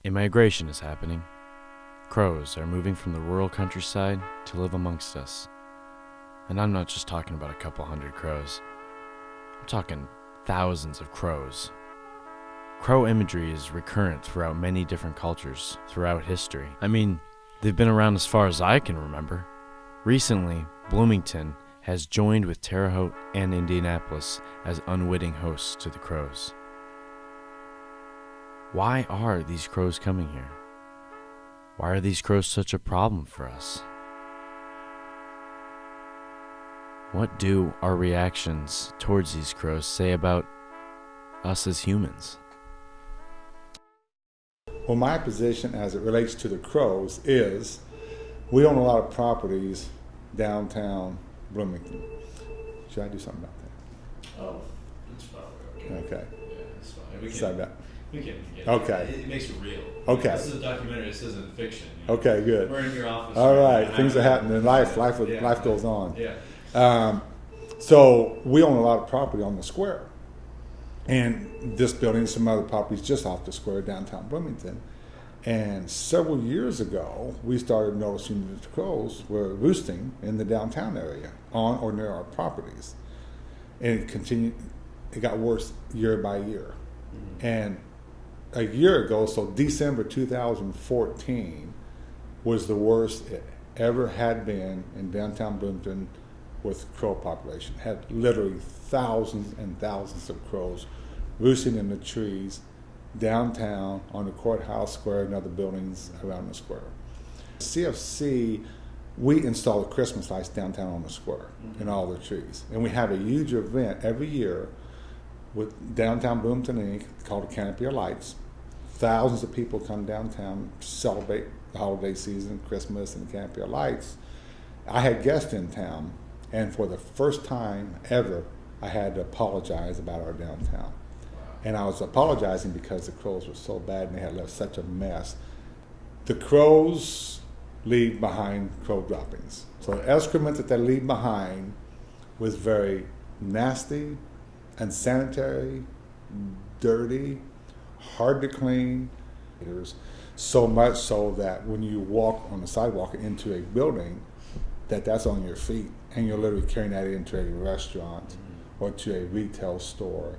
A migration is happening. Crows are moving from the rural countryside to live amongst us. And I'm not just talking about a couple hundred crows. I'm talking thousands of crows. Crow imagery is recurrent throughout many different cultures throughout history. I mean, they've been around as far as I can remember. Recently, Bloomington has joined with Terre Haute and Indianapolis as unwitting hosts to the crows. Why are these crows coming here? Why are these crows such a problem for us? What do our reactions towards these crows say about us as humans? Well, my position as it relates to the crows is we own a lot of properties downtown Bloomington. Should I do something about that? Oh, it's probably okay. Okay. Yeah, it's fine. Sorry about We can get Okay. It makes it real. Okay. This is a documentary. This isn't fiction. You know? Okay, good. We're in your office. All right, now. things are happening in life. Life Yeah. goes on. Yeah. So we own a lot of property on the square. And this building and some other properties just off the square downtown Bloomington. And several years ago, we started noticing that the crows were roosting in the downtown area on or near our properties. And it got worse year by year. Mm-hmm. And a year ago, so December 2014 was the worst it ever had been in downtown Bloomington with crow population. Had literally thousands and thousands of crows roosting in the trees downtown on the courthouse square and other buildings around the square. CFC, we install the Christmas lights downtown on the square in all the trees. And we have a huge event every year with Downtown Bloomington Inc. called the Canopy of Lights. Thousands of people come downtown to celebrate the holiday season, Christmas, and the Canopy of Lights. I had guests in town, and for the first time ever, I had to apologize about our downtown. And I was apologizing because the crows were so bad and they had left such a mess. The crows leave behind crow droppings. So the excrement that they leave behind was very nasty, unsanitary, dirty, hard to clean. There's so much so that when you walk on the sidewalk into a building, that's on your feet, and you're literally carrying that into a restaurant or to a retail store.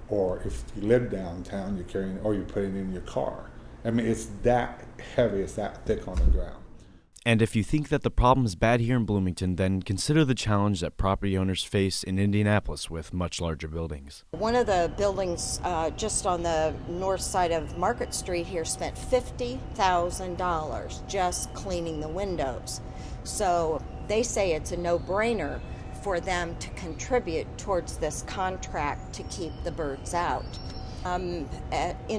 Or if you live downtown, you're carrying, or you put it in your car. I mean, it's that heavy, it's that thick on the ground. And if you think that the problem is bad here in Bloomington, then consider the challenge that property owners face in Indianapolis with much larger buildings. One of the buildings just on the north side of Market Street here spent $50,000 just cleaning the windows. So they say it's a no-brainer for them to contribute towards this contract to keep the birds out. In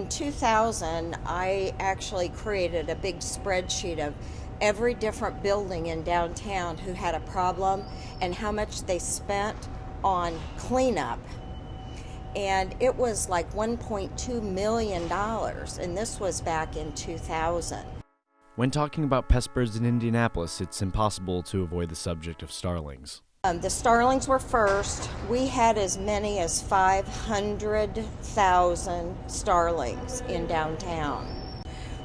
2000, I actually created a big spreadsheet of every different building in downtown who had a problem and how much they spent on cleanup. And it was like $1.2 million, and this was back in 2000. When talking about pest birds in Indianapolis, it's impossible to avoid the subject of starlings. The starlings were first. We had as many as 500,000 starlings in downtown.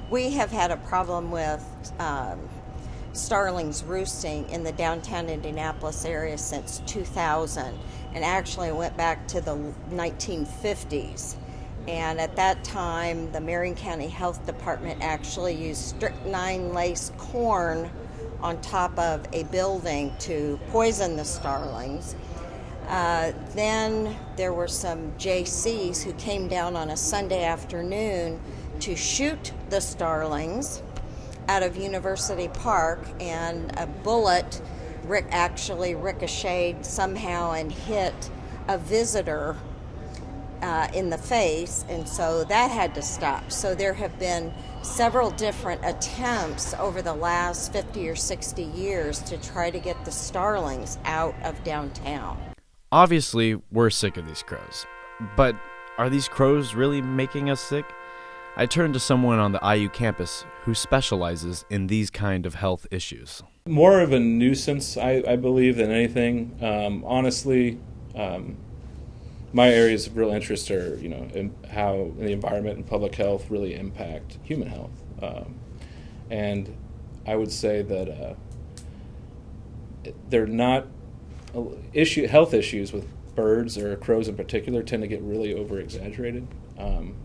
We have had a problem with starlings roosting in the downtown Indianapolis area since 2000, and actually went back to the 1950s. And at that time, the Marion County Health Department actually used strychnine laced corn on top of a building to poison the starlings. Then there were some JCs who came down on a Sunday afternoon to shoot the starlings out of University Park, and a bullet actually ricocheted somehow and hit a visitor in the face, and so that had to stop. So there have been several different attempts over the last 50 or 60 years to try to get the starlings out of downtown. Obviously, we're sick of these crows. But are these crows really making us sick? I turned to someone on the IU campus who specializes in these kind of health issues. More of a nuisance, I believe, than anything. Honestly, my areas of real interest are, in how the environment and public health really impact human health. And I would say that they're not health issues with birds or crows in particular tend to get really over exaggerated.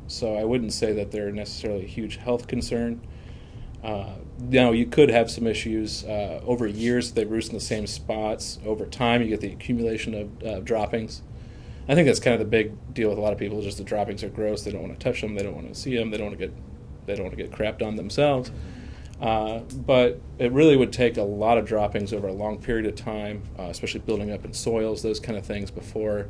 So I wouldn't say that they're necessarily a huge health concern. Now, you could have some issues over years. They roost in the same spots. Over time, you get the accumulation of droppings. I think that's kind of the big deal with a lot of people. Just the droppings are gross. They don't want to touch them. They don't want to see them. They don't want to get crapped on themselves. But it really would take a lot of droppings over a long period of time, especially building up in soils, those kind of things, before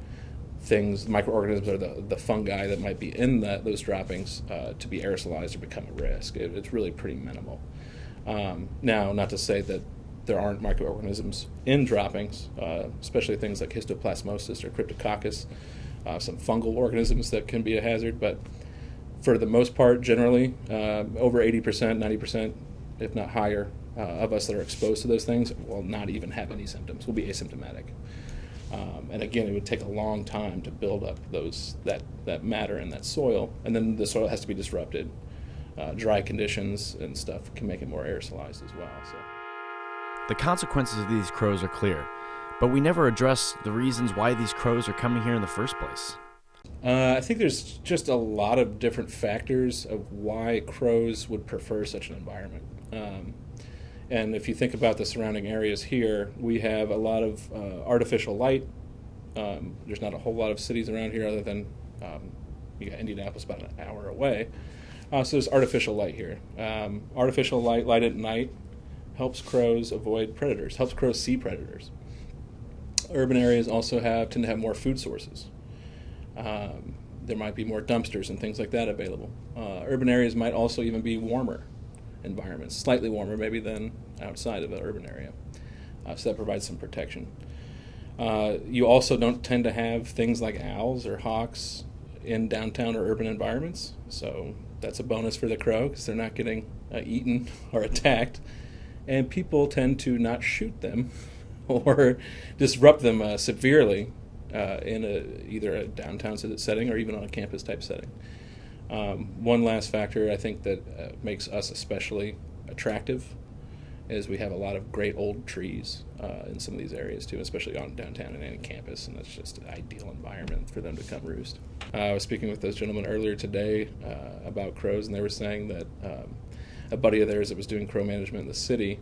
microorganisms or the fungi that might be in those droppings to be aerosolized or become a risk. It's really pretty minimal. Now, not to say that there aren't microorganisms in droppings, especially things like histoplasmosis or cryptococcus, some fungal organisms that can be a hazard, but for the most part, generally, over 80%, 90%, if not higher, of us that are exposed to those things will not even have any symptoms, will be asymptomatic. And again, it would take a long time to build up that matter in that soil, and then the soil has to be disrupted. Dry conditions and stuff can make it more aerosolized as well. So. The consequences of these crows are clear, but we never address the reasons why these crows are coming here in the first place. I think there's just a lot of different factors of why crows would prefer such an environment. And if you think about the surrounding areas here, we have a lot of artificial light. There's not a whole lot of cities around here other than you got Indianapolis about an hour away. So there's artificial light here. Artificial light at night, helps crows avoid predators, helps crows see predators. Urban areas also tend to have more food sources. There might be more dumpsters and things like that available. Urban areas might also even be warmer environments, slightly warmer maybe than outside of an urban area. So that provides some protection. You also don't tend to have things like owls or hawks in downtown or urban environments. So that's a bonus for the crow because they're not getting eaten or attacked. And people tend to not shoot them or disrupt them severely in either a downtown setting or even on a campus type setting. One last factor I think that makes us especially attractive is we have a lot of great old trees in some of these areas too, especially on downtown and any campus, and that's just an ideal environment for them to come roost. I was speaking with those gentlemen earlier today about crows, and they were saying that a buddy of theirs that was doing crow management in the city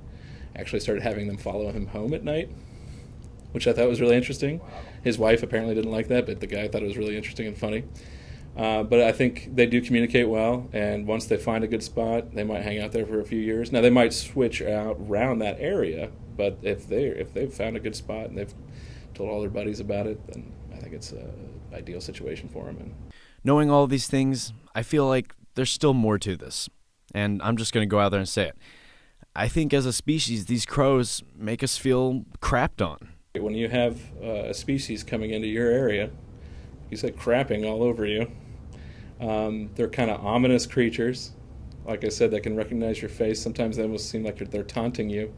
actually started having them follow him home at night, which I thought was really interesting. Wow. His wife apparently didn't like that, but the guy thought it was really interesting and funny. But I think they do communicate well, and once they find a good spot, they might hang out there for a few years. Now, they might switch out around that area, but if they've found a good spot and they've told all their buddies about it, then I think it's an ideal situation for them. And knowing all these things, I feel like there's still more to this, and I'm just going to go out there and say it. I think as a species, these crows make us feel crapped on. When you have a species coming into your area, you said crapping all over you. They're kind of ominous creatures. Like I said, they can recognize your face. Sometimes they almost seem like they're taunting you.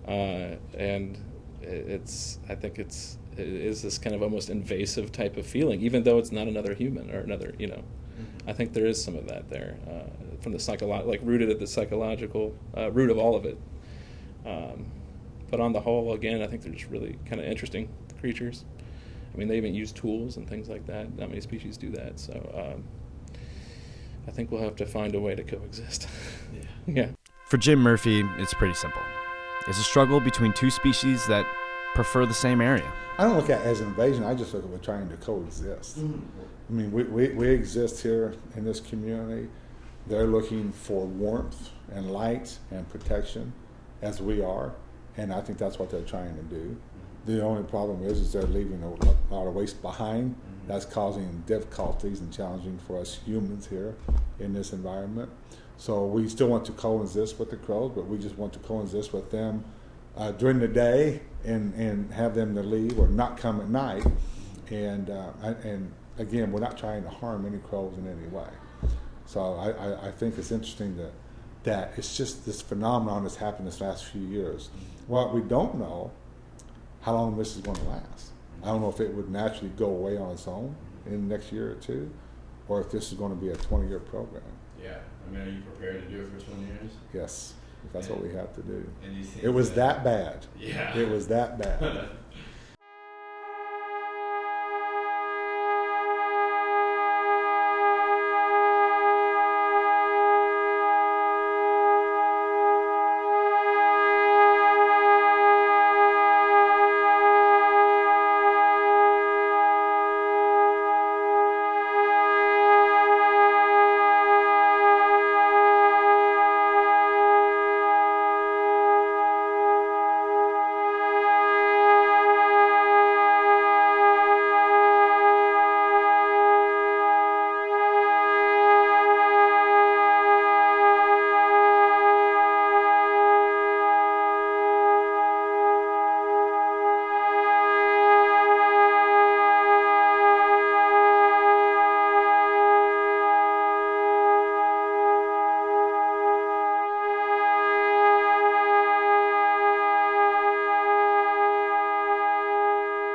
And I think it is this kind of almost invasive type of feeling, even though it's not another human or another, I think there is some of that there from the rooted at the psychological root of all of it. But on the whole, again, I think they're just really kind of interesting creatures. I mean, they even use tools and things like that. Not many species do that. So I think we'll have to find a way to coexist. Yeah. For Jim Murphy, it's pretty simple. It's a struggle between two species that prefer the same area. I don't look at it as an invasion. I just look at it trying to coexist. Mm-hmm. I mean, we exist here in this community. They're looking for warmth and light and protection, as we are, and I think that's what they're trying to do. The only problem is they're leaving a lot of waste behind. That's causing difficulties and challenging for us humans here in this environment. So we still want to coexist with the crows, but we just want to coexist with them during the day and have them to leave or not come at night. And again, we're not trying to harm any crows in any way. So I think it's interesting that it's just this phenomenon that's happened this last few years. What we don't know, how long this is going to last. I don't know if it would naturally go away on its own in the next year or two, or if this is going to be a 20-year program. Yeah. I mean, are you prepared to do it for 20 years? Yes, if that's what we have to do. And you think It was that bad. Yeah. It was that bad.